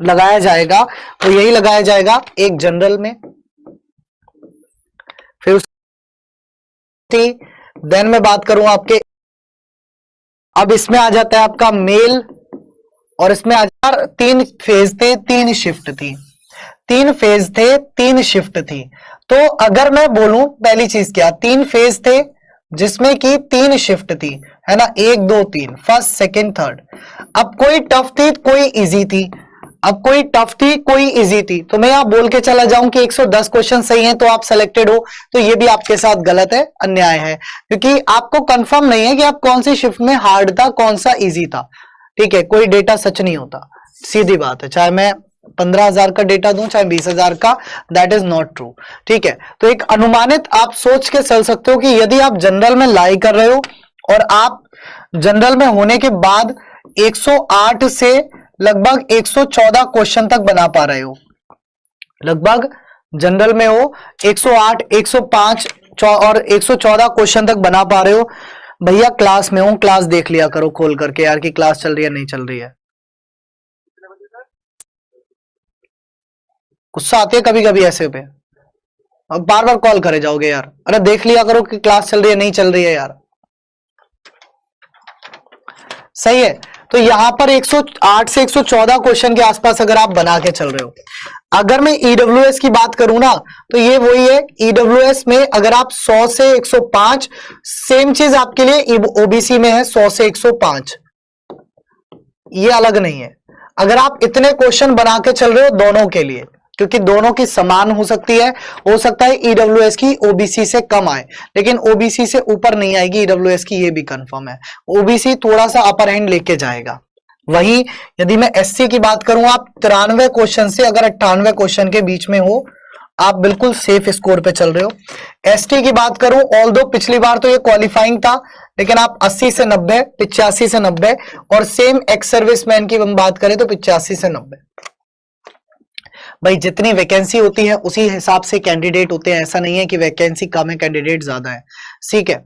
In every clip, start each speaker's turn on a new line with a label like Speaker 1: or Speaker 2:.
Speaker 1: लगाया जाएगा तो यही लगाया जाएगा एक जनरल में, फिर देन मैं बात करूं आपके, अब इसमें आ जाता है आपका मेल, और इसमें आ जाता 3 फेज थे 3 शिफ्ट थी, 3 फेज थे 3 शिफ्ट थी। तो अगर मैं बोलूं पहली चीज क्या, 3 फेज थे जिसमें कि 3 शिफ्ट थी, है ना, 1 2 3, फर्स्ट सेकंड थर्ड। अब कोई टफ थी कोई इजी थी, अब कोई टफ थी कोई इजी थी, तो मैं यहां बोल के चला जाऊं कि 110 क्वेश्चन सही हैं तो आप सेलेक्टेड हो, तो ये भी आपके साथ गलत है, अन्याय है, क्योंकि आपको कंफर्म नहीं है कि आप कौन सी शिफ्ट में हार्ड था कौन सा इजी था। ठीक है, कोई डेटा सच नहीं होता, सीधी बात है, चाहे मैं 15,000 का डेटा दूं चाहे 20,000 का, दैट इज नॉट ट्रू। ठीक है, तो एक अनुमानित आप सोच के चल सकते हो कि यदि आप जनरल में लाई कर रहे हो और आप जनरल में होने के बाद 108 से लगभग 114 क्वेश्चन तक बना पा रहे हो, लगभग जनरल में हो 108 105 और 114 क्वेश्चन तक बना पा रहे हो, भैया क्लास में हूं, क्लास देख लिया करो खोल करके यार कि क्लास चल रही है नहीं चल रही है। गुस्सा आती है कभी कभी ऐसे पे, अब बार बार कॉल करे जाओगे यार, अरे देख लिया करो कि क्लास चल रही है नहीं चल रही है यार। सही है, तो यहां पर 108 से 114 क्वेश्चन के आसपास अगर आप बना के चल रहे हो। अगर मैं ईडब्ल्यूएस की बात करूं ना तो ये वही है, ईडब्ल्यूएस में अगर आप 100 से 105, सेम चीज आपके लिए ओबीसी में है 100 से 105, ये अलग नहीं है। अगर आप इतने क्वेश्चन बना के चल रहे हो दोनों के लिए, क्योंकि दोनों की समान हो सकती है, हो सकता है ईडब्ल्यूएस की ओबीसी से कम आए लेकिन ओबीसी से ऊपर नहीं आएगी ईडब्ल्यूएस की, ये भी कंफर्म है, ओबीसी थोड़ा सा अपर हैंड लेके जाएगा। वही यदि मैं एससी की बात करूं, आप 93 क्वेश्चन से अगर 98 क्वेश्चन के बीच में हो, आप बिल्कुल सेफ स्कोर पे चल रहे हो। एसटी की बात करूं, ऑल दो पिछली बार तो ये क्वालिफाइंग था, लेकिन आप 80 से 90, 85 से 90, और सेम एक्स सर्विसमैन की हम बात करें तो 85 से 90। भाई जितनी वैकेंसी होती है उसी हिसाब से कैंडिडेट होते हैं, ऐसा नहीं है कि वैकेंसी कम है कैंडिडेट ज्यादा है। ठीक है,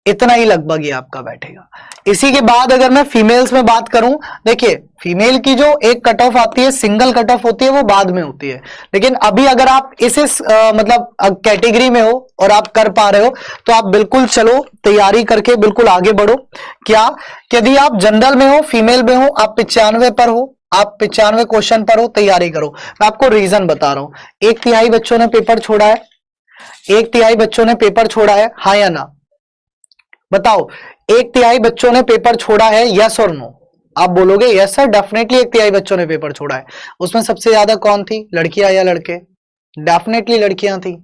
Speaker 1: इतना ही लगभग ये आपका बैठेगा। इसी के बाद अगर मैं फीमेल्स में बात करूं, देखिए फीमेल की जो एक कट ऑफ आती है, सिंगल कट ऑफ होती है, वो बाद में होती है, लेकिन अभी अगर आप इस मतलब कैटेगरी में हो और आप कर पा रहे हो तो आप बिल्कुल चलो तैयारी करके बिल्कुल आगे बढ़ो। क्या, यदि आप जनरल में हो फीमेल में हो, आप 95 पर हो, आप 95 क्वेश्चन पर हो, तैयारी करो। मैं आपको रीजन बता रहा हूं, 1/3 बच्चों ने पेपर छोड़ा है, 1/3 बच्चों ने पेपर छोड़ा है, हाँ या ना बताओ, 1/3 बच्चों ने पेपर छोड़ा है, यस और नो? आप बोलोगे यस सर डेफिनेटली 1/3 बच्चों ने पेपर छोड़ा है। उसमें सबसे ज्यादा कौन थी, लड़कियां या लड़के? डेफिनेटली लड़कियां थी।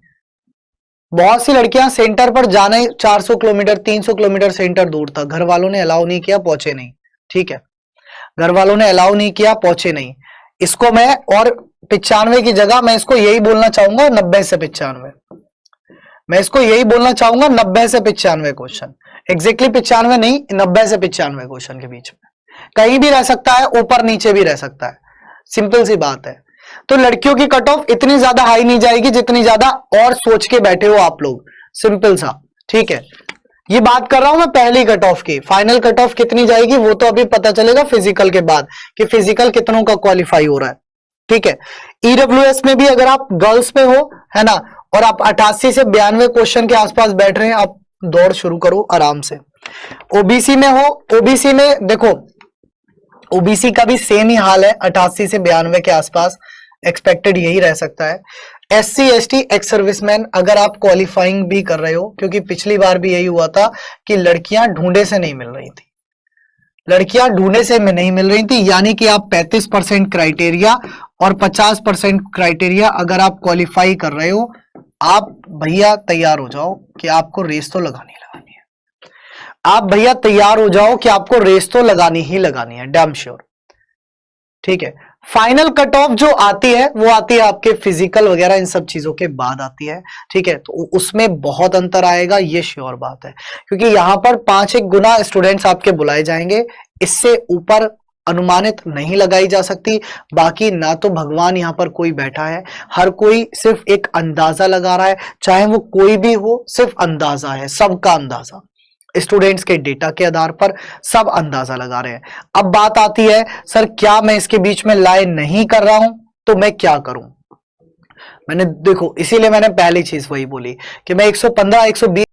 Speaker 1: बहुत सी लड़कियां सेंटर पर जाने 400 किलोमीटर 300 किलोमीटर सेंटर दूर था, घर वालों ने अलाउ नहीं किया, पहुंचे नहीं। ठीक है, घर वालों ने अलाउ नहीं किया, पहुंचे नहीं। इसको मैं और 95 की जगह मैं इसको यही बोलना चाहूंगा 90 से 95, मैं इसको यही बोलना चाहूंगा 90 से 95 क्वेश्चन, एग्जैक्टली 95 नहीं, 90 से 95 क्वेश्चन के बीच में कहीं भी रह सकता है, ऊपर नीचे भी रह सकता है, सिंपल सी बात है। तो लड़कियों की कट ऑफ इतनी ज्यादा हाई नहीं जाएगी जितनी ज्यादा और सोच के बैठे हो आप लोग, सिंपल सा। ठीक है, ये बात कर रहा हूं मैं पहली कट ऑफ की, फाइनल कट ऑफ कितनी जाएगी वो तो अभी पता चलेगा फिजिकल के बाद कि फिजिकल कितनों का क्वालिफाई हो रहा है। ठीक है, ईडब्ल्यूएस में भी अगर आप गर्ल्स में हो, है ना, और आप 88 से 92 क्वेश्चन के आसपास बैठ रहे हैं, आप दौड़ शुरू करो आराम से। ओबीसी में हो, ओबीसी में देखो ओबीसी का भी सेम ही हाल है, 88 से 92 के आसपास एक्सपेक्टेड यही रह सकता है। एससी एसटी एक्स सर्विसमैन अगर आप क्वालिफाइंग भी कर रहे हो, क्योंकि पिछली बार भी यही हुआ था कि लड़कियां ढूंढे से नहीं मिल रही थी, लड़कियां ढूंढे से नहीं मिल रही थी, यानी कि आप 35% क्राइटेरिया और 50% क्राइटेरिया अगर आप क्वालिफाई कर रहे हो, आप भैया तैयार हो जाओ कि आपको रेस तो लगानी लगानी है, आप भैया तैयार हो जाओ कि आपको रेस तो लगानी ही लगानी है, डैम श्योर। ठीक है, फाइनल कट ऑफ जो आती है वो आती है आपके फिजिकल वगैरह इन सब चीजों के बाद आती है। ठीक है, तो उसमें बहुत अंतर आएगा, ये श्योर बात है, क्योंकि यहां पर 5-1 गुना स्टूडेंट्स आपके बुलाए जाएंगे, इससे ऊपर अनुमानित नहीं लगाई जा सकती। बाकी ना तो भगवान यहां पर कोई बैठा है, हर कोई सिर्फ एक अंदाजा लगा रहा है, चाहे वो कोई भी हो, सिर्फ अंदाजा है, सबका अंदाजा। स्टूडेंट्स के डेटा के आधार पर सब अंदाजा लगा रहे हैं। अब बात आती है सर क्या मैं इसके बीच में लाई नहीं कर रहा हूं तो मैं क्या करूं। मैंने देखो इसीलिए मैंने पहली चीज वही बोली कि मैं 115 120